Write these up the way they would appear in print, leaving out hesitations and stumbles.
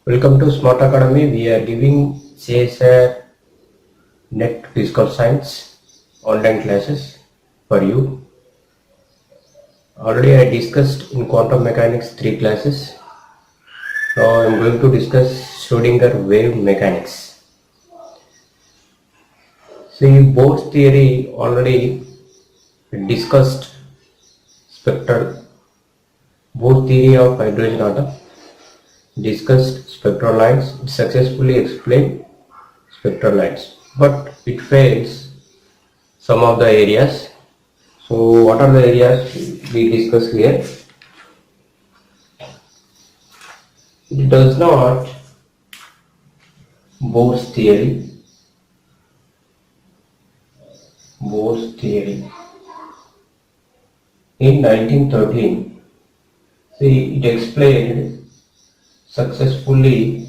Welcome to Smart Academy. We are giving CSR Net Physical Science online classes for you. Already I discussed in quantum mechanics 3 classes. Now I am going to discuss Schrodinger wave mechanics. See, Bohr's theory already discussed spectral. Bohr's theory of hydrogen atom discussed spectral lines. It successfully explained spectral lines, but it fails some of the areas. So what are the areas we discuss here? It does not Bohr's theory. In 1913, see, it explained successfully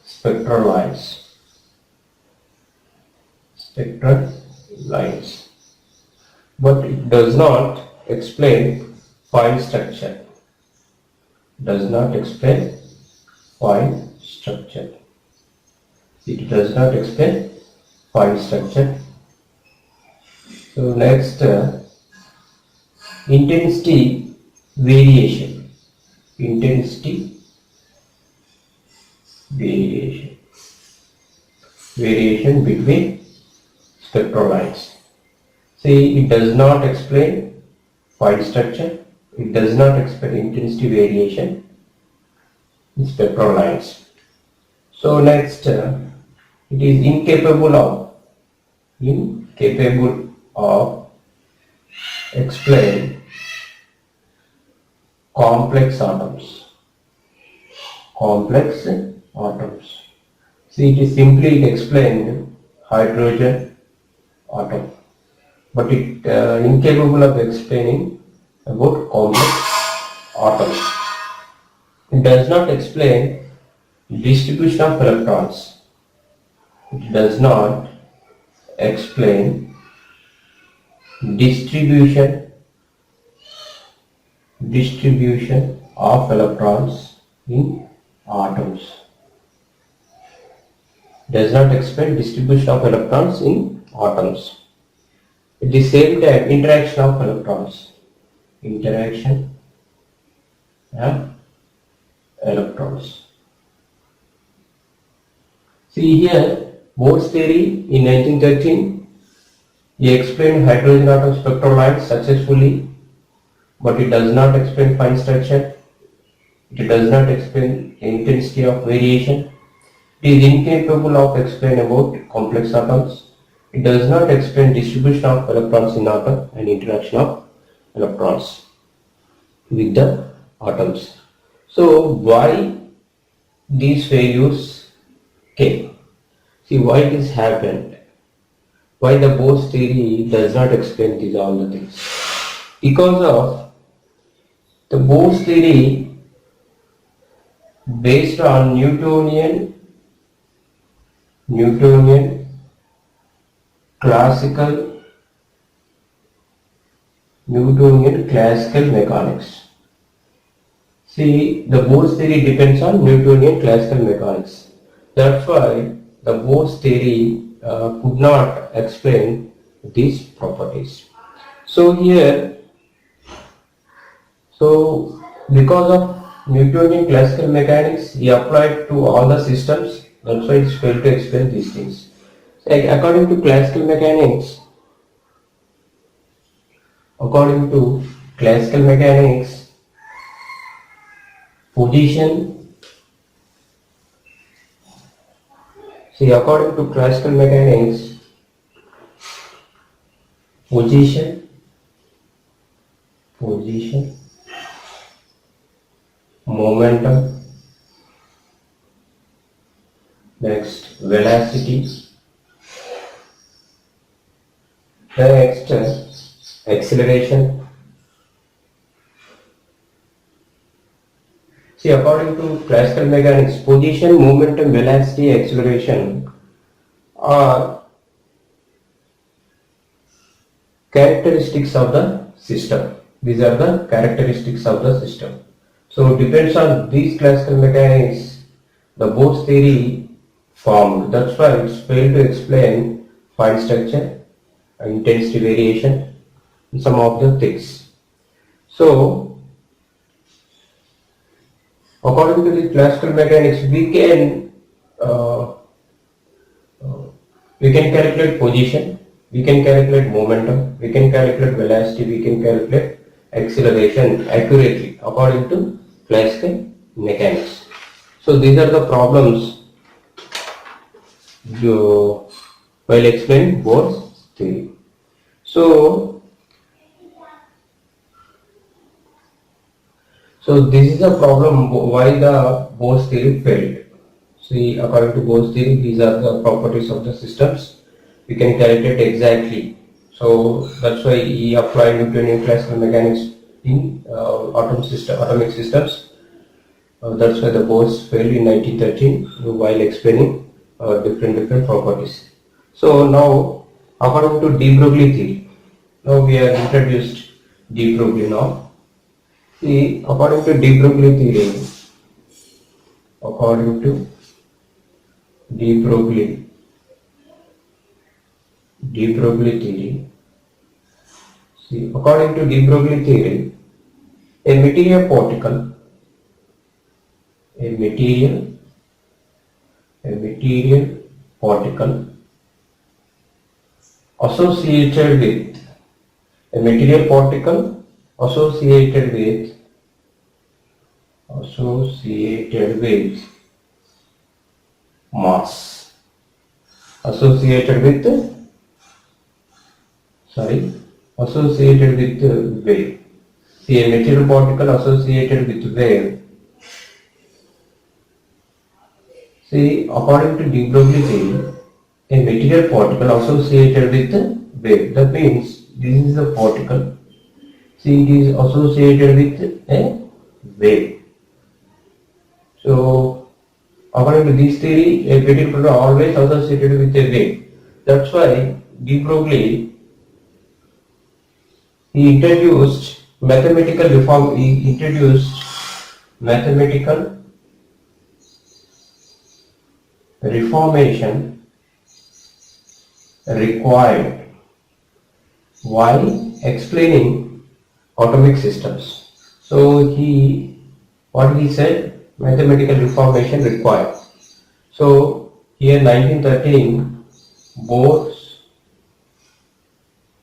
spectral lines, but it does not explain fine structure. It does not explain fine structure. So next, intensity variation. Variation between spectral lines. See, it does not explain fine structure. It does not explain intensity variation in spectral lines. So next, it is incapable of explain complex atoms. See, it is simply explained hydrogen atom, but it incapable of explaining about complex atoms. It does not explain distribution of electrons. It does not explain distribution of electrons in atoms. Does not explain distribution of electrons in atoms. At the same time, interaction of electrons. See here, Bohr's theory in 1913, he explained hydrogen atom spectral lines successfully, but it does not explain fine structure. It does not explain intensity of variation. It is incapable of explaining about complex atoms. It does not explain distribution of electrons in atom and interaction of electrons with the atoms. So why these failures came? See why this happened. Why the Bohr's theory does not explain these all the things? Because of the Bohr's theory based on Newtonian classical mechanics. See, the Bohr's theory depends on Newtonian classical mechanics. That's why the Bohr's theory could not explain these properties. So here, because of Newtonian classical mechanics, he applied to all the systems. That's why it's failed to explain these things. Like according to classical mechanics, position. See, according to classical mechanics, position, momentum, next velocity, next acceleration. See, according to classical mechanics, position, momentum, velocity, acceleration are characteristics of the system. These are the characteristics of the system. So depends on these classical mechanics, the Bohr's theory formed. That's why it's failed to explain fine structure, intensity variation, and some of the things. So according to the classical mechanics, uh, we can calculate position, we can calculate momentum, we can calculate velocity, we can calculate acceleration accurately according to classical mechanics. So these are the problems while explaining Bohr's theory. So this is the problem why the Bohr's theory failed. See, according to Bohr's theory, these are the properties of the systems. We can calculate exactly. So that's why he applied Newtonian classical mechanics in atomic systems. That's why the Bohr's failed in 1913 while explaining different properties. So now, according to de Broglie theory, now we have introduced de Broglie now. See, according to de Broglie theory, according to de Broglie theory, see, according to de Broglie theory, a material particle associated with a material particle associated with mass associated with wave. See, a material particle associated with wave. See, according to de Broglie theory, a material particle associated with wave. That means this is a particle. See, it is associated with a wave. So, according to this theory, a material particle always associated with a wave. That's why de Broglie he introduced mathematical reform. He introduced mathematical reformation required while explaining atomic systems. So what he said, mathematical reformation required. So here 1913 Bohr's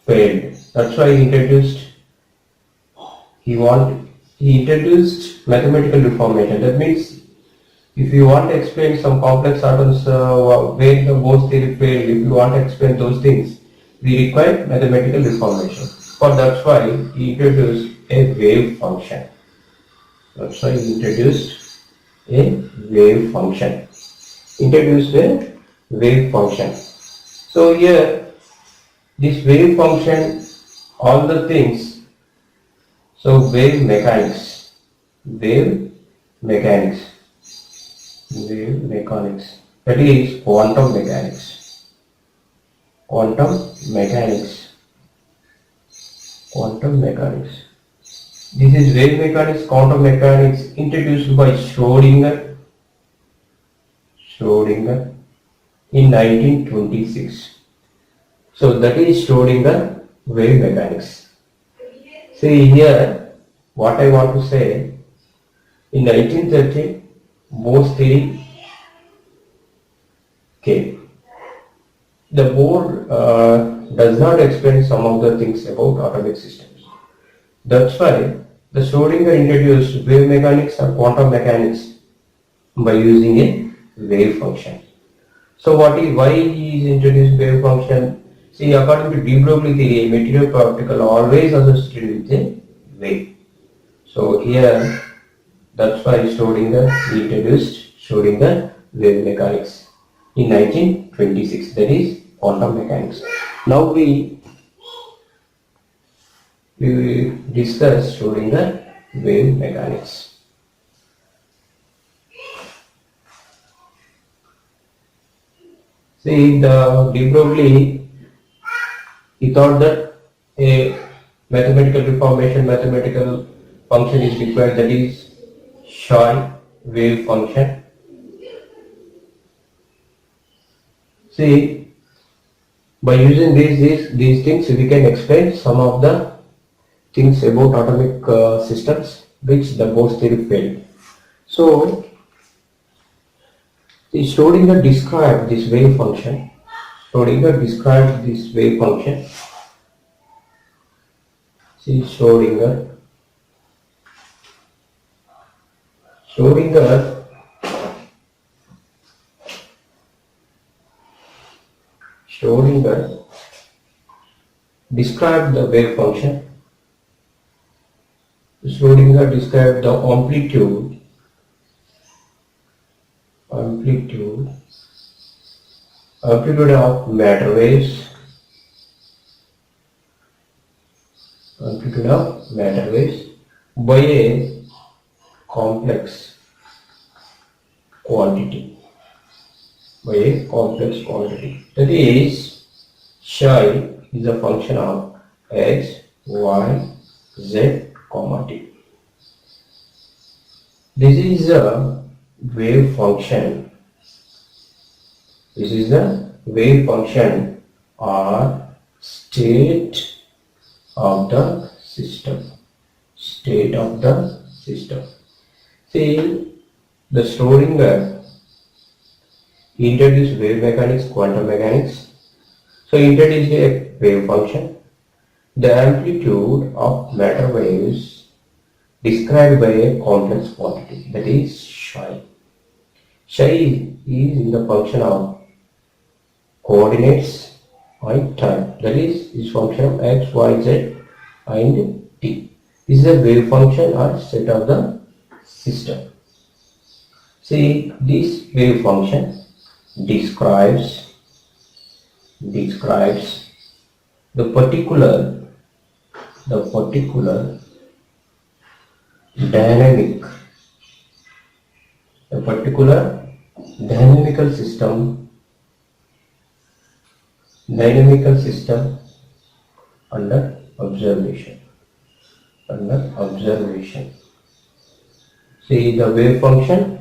failed. That's why he introduced mathematical reformation. That means if you want to explain some complex atoms where the Bohr's theory failed, if you want to explain those things, we require mathematical reformation. For that's why he introduced a wave function. That's why he introduced a wave function. So here, this wave function, all the things. So wave mechanics. That is quantum mechanics. This is wave mechanics, quantum mechanics introduced by Schrödinger in 1926. So that is Schrödinger wave mechanics. See here, what I want to say, in 1930, Bohr's theory came. The Bohr does not explain some of the things about atomic systems. That's why the Schrödinger introduced wave mechanics or quantum mechanics by using a wave function. So why he is introduced wave function? See, according to de Broglie theory, a material particle always associated with a wave. So here, that's why Schrödinger introduced Schrödinger wave mechanics in 1926. That is quantum mechanics. Now we discuss Schrödinger wave mechanics. See, the de Broglie, he thought that a mathematical reformation, mathematical function is required, that is psi wave function. See, by using these things, we can explain some of the things about atomic systems which the Bohr's theory failed. So, Schrodinger described this wave function. Schrodinger described this wave function. See, Schrodinger described the wave function. Schrodinger described the amplitude of matter waves, by a complex quantity. That is, psi is a function of x, y, z, t. This is a wave function. Or state of the system. See, the Schrodinger introduced wave mechanics, quantum mechanics. So he introduced a wave function. The amplitude of matter waves described by a complex quantity, that is psi. Psi is in the function of coordinates and time, that is function of x, y, z and t. This is a wave function or state of the system. See, this wave function describes the particular dynamical system under observation. See, the wave function,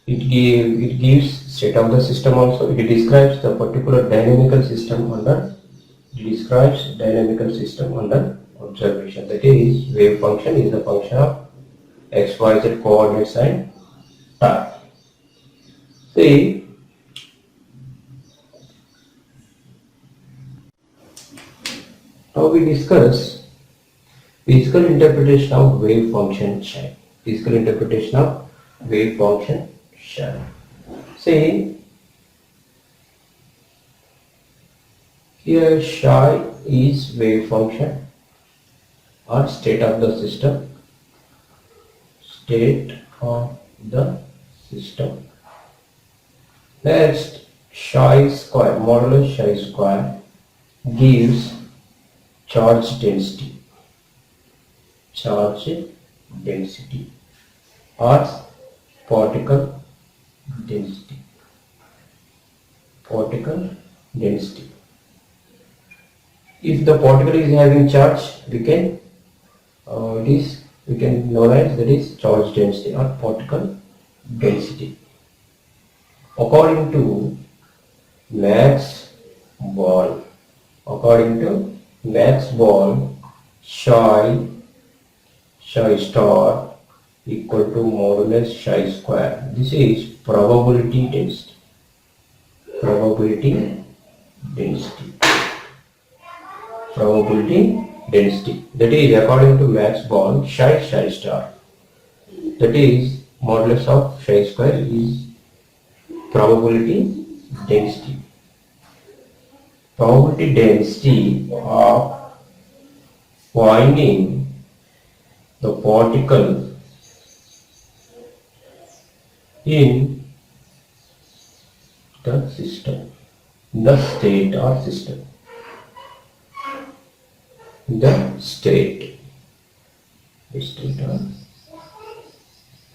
it gives state of the system also. It describes the particular dynamical system under observation. That is, wave function is the function of x, y, z coordinates and time. See, now we discuss physical interpretation of wave function psi. See, here psi is wave function or state of the system. Next, psi square, modulus psi square gives charge density or particle density. If the particle is having charge, we can know that is charge density or particle density. According to Max Born, psi star equal to modulus psi square. This is probability density. That is, according to Max Born, psi star, that is modulus of psi square, is probability density. Probability density of finding the particle in the system, the state or system.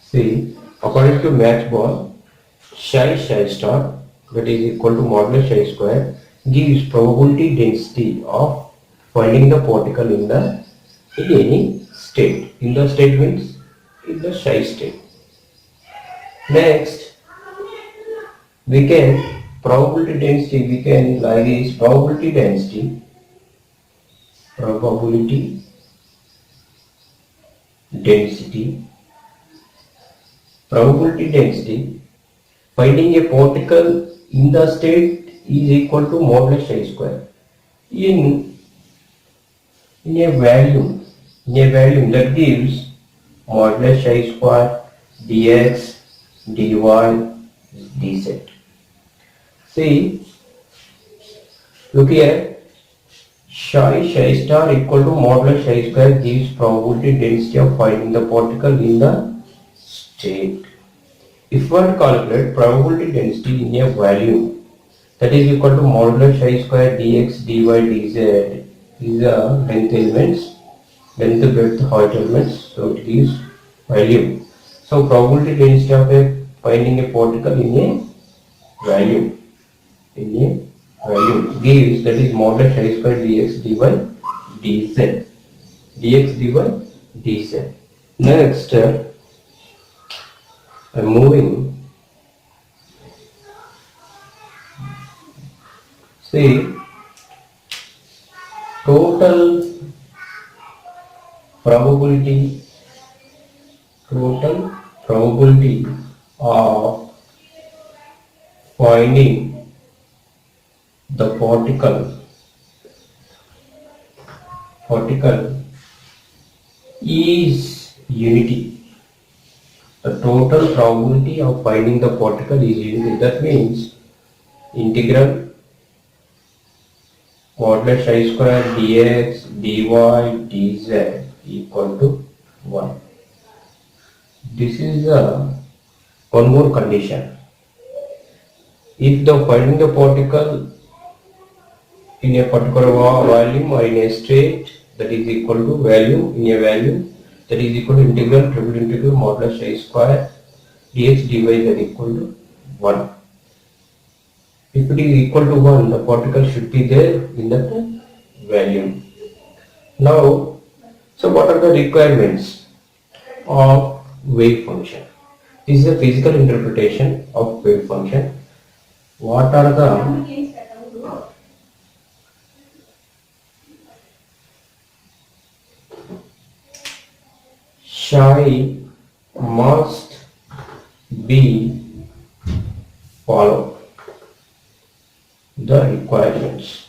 See, according to Max Born, psi star, that is equal to modulus psi square, gives probability density of finding the particle in any state. In the state means is the psi state. Next, we can probability density, we can like this probability density density probability density finding a particle in the state is equal to modulus I square in in a volume that gives modulus I square dx dy dz. See, look here, psi star equal to modulus I square gives probability density of finding the particle in the state. If one calculate probability density in a volume, that is equal to modulus I square dx dy dz is the length breadth height elements, so it gives volume. So probability density of finding a particle in a volume gives, that is modulus I square dx dy dz. Next, I'm moving. See, total probability of finding the particle is unity. The total probability of finding the particle is unity. That means integral modulus I square dx dy dz equal to 1. This is one more condition. If the finding the particle in a particular volume or in a state, that is equal to volume in a volume, that is equal to integral triple integral modulus I square dx dy that equal to 1. If it is equal to 1, the particle should be there in that volume. Now, so what are the requirements of wave function? This is a physical interpretation of wave function. What are the psi must be followed the requirements.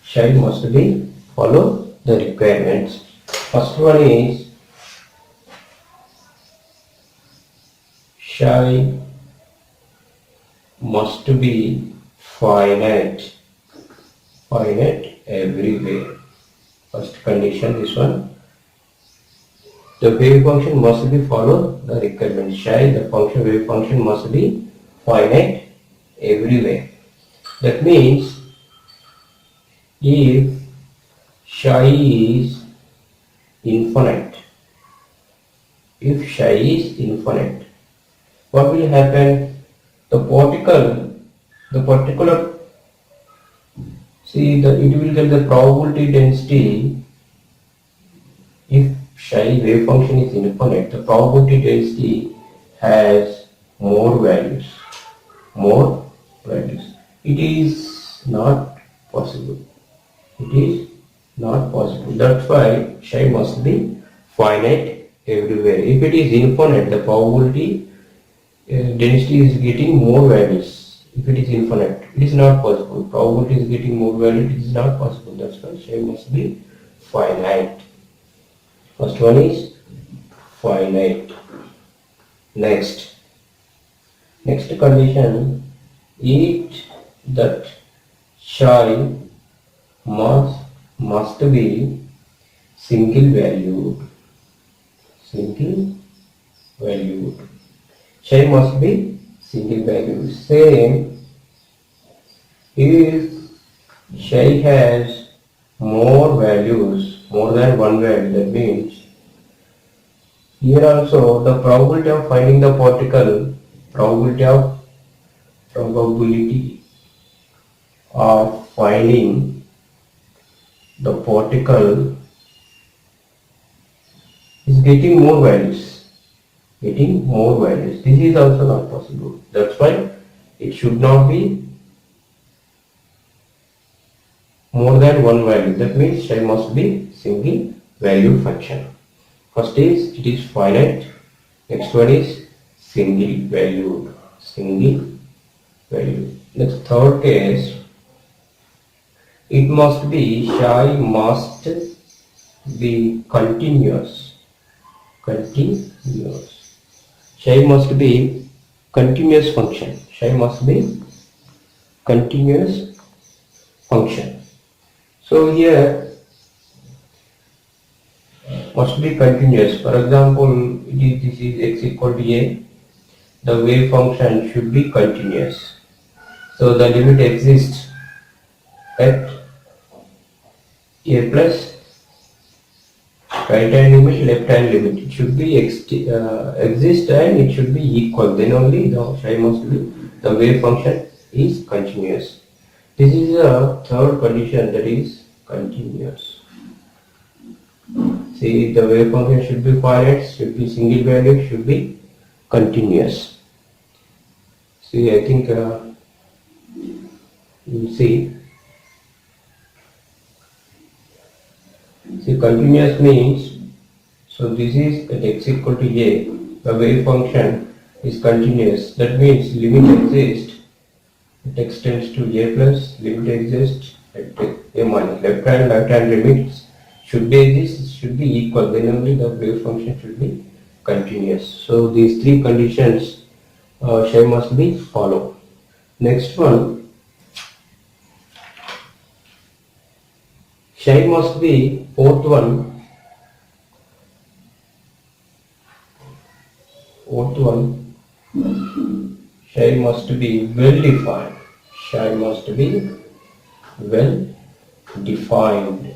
Psi must be follow the requirements. First one is psi must be finite everywhere. First condition, this one. The wave function must be follow the requirement. Psi, the function wave function must be finite everywhere. That means if psi is infinite, what will happen? The particular, see, it will get the probability density. If psi wave function is infinite, the probability density has more values. It is not possible. That's why psi must be finite everywhere. If it is infinite, the probability density is getting more values. If it is infinite, it is not possible. Probability is getting more value, it is not possible. That's why psi must be finite. First one is finite. Next condition is that psi must be single valued. Psi must be single valued. Same, if psi has more values, more than one value, that means here also the probability of finding the particle, probability of finding the particle is getting more values. Getting more values. This is also not possible. That's why it should not be more than one value. That means Shai must be single value function. First is it is finite. Next one is single valued. Single value. Next third case, it must be Shai must be continuous. Continuous. Shai must be continuous function. Shai must be continuous function. So here must be continuous. For example, this is x equal to a. The wave function should be continuous. So the limit exists at a plus right hand limit, left hand limit. It should be exist and it should be equal. Then only the Shai must be the wave function is continuous. This is a third condition, that is continuous. See, the wave function should be finite, should be single value, should be continuous. See, I think you see continuous means, so this is at x equal to a, the wave function is continuous. That means limit exists at x tends to a plus, limit exists at a minus. Left hand, right hand limits should be exist, should be equal. Then only the wave function should be continuous. So these three conditions Shai must be followed. Next one, Shai must be fourth one. Shai must be well defined. Shai must be well defined.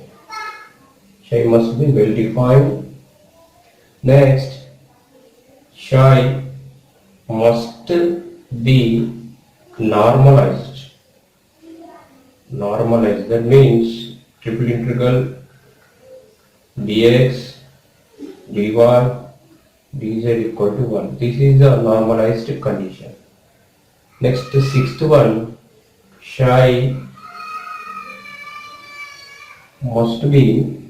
Shai must be well defined. Next, Shai must be normalized. Normalized. That means triple integral dx dy dz equal to 1. This is a normalized condition. Next, sixth one, Shai must be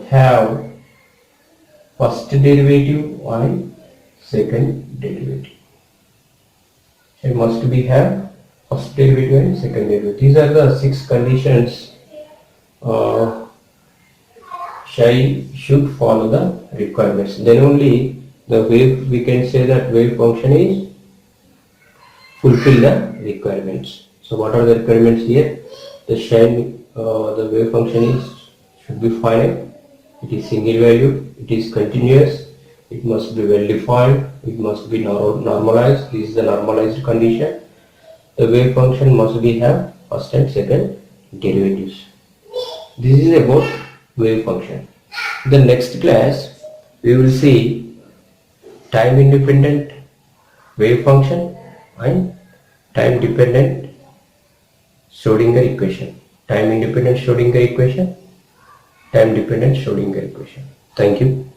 have first derivative and second derivative. Shai must be have first derivative and second derivative. These are the 6 conditions Shai should follow the requirements. Then only the wave, we can say that wave function is fulfill the requirements. So what are the requirements here? The Shai, the wave function should be finite. It is single value. It is continuous. It must be well defined. It must be normalized. This is the normalized condition. The wave function must be have first and second derivatives. This is about wave function. In the next class, we will see time independent wave function and time dependent Schrodinger equation. Time independent Schrodinger equation, time dependent Schrodinger equation. Thank you.